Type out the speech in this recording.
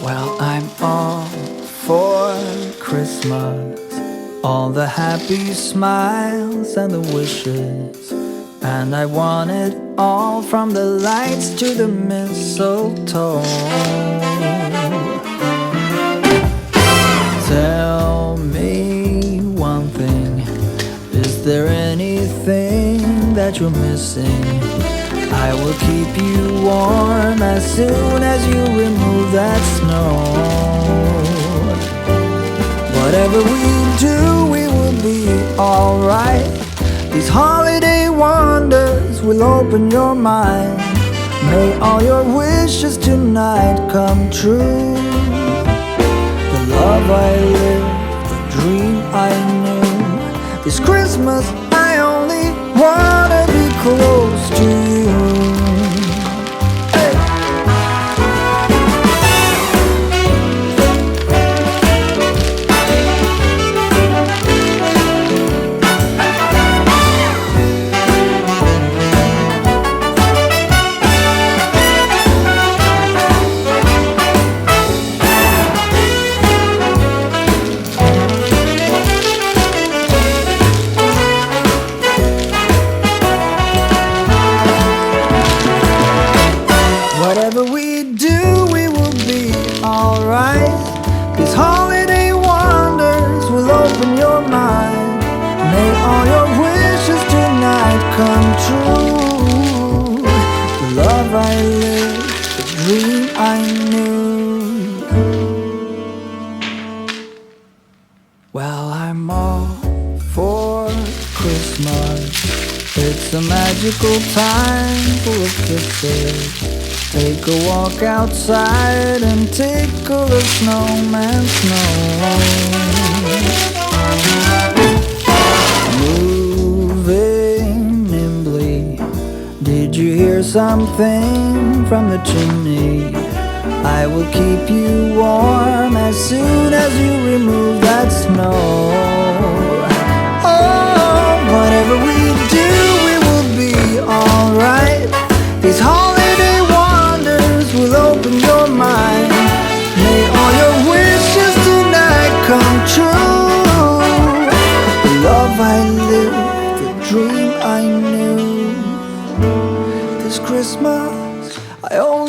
Well, I'm all for Christmas, all the happy smiles and the wishes, and I want it all, from the lights to the mistletoe. Tell me one thing, is there anything that you're missing? I will keep you warm as soon as you remove that snow. Whatever we do, we will be alright. These holiday wonders will open your mind. May all your wishes tonight come true. The love I lived, the dream I knew. This Christmas I only wanna be close to you. Whatever we do, we will be alright. These holiday wonders will open your mind. May all your wishes tonight come true. The love I lived, the dream I knew. Well, I'm all for Christmas. It's a magical time full of kisses. Take a walk outside and tickle a snowman's nose. Moving nimbly, did you hear something from the chimney? I will keep you warm as soon as you remove that snow. Oh, whatever we do, we will be alright. These holiday wonders will open your mind. May all your wishes tonight come true. The love I lived, the dream I knew. This Christmas I only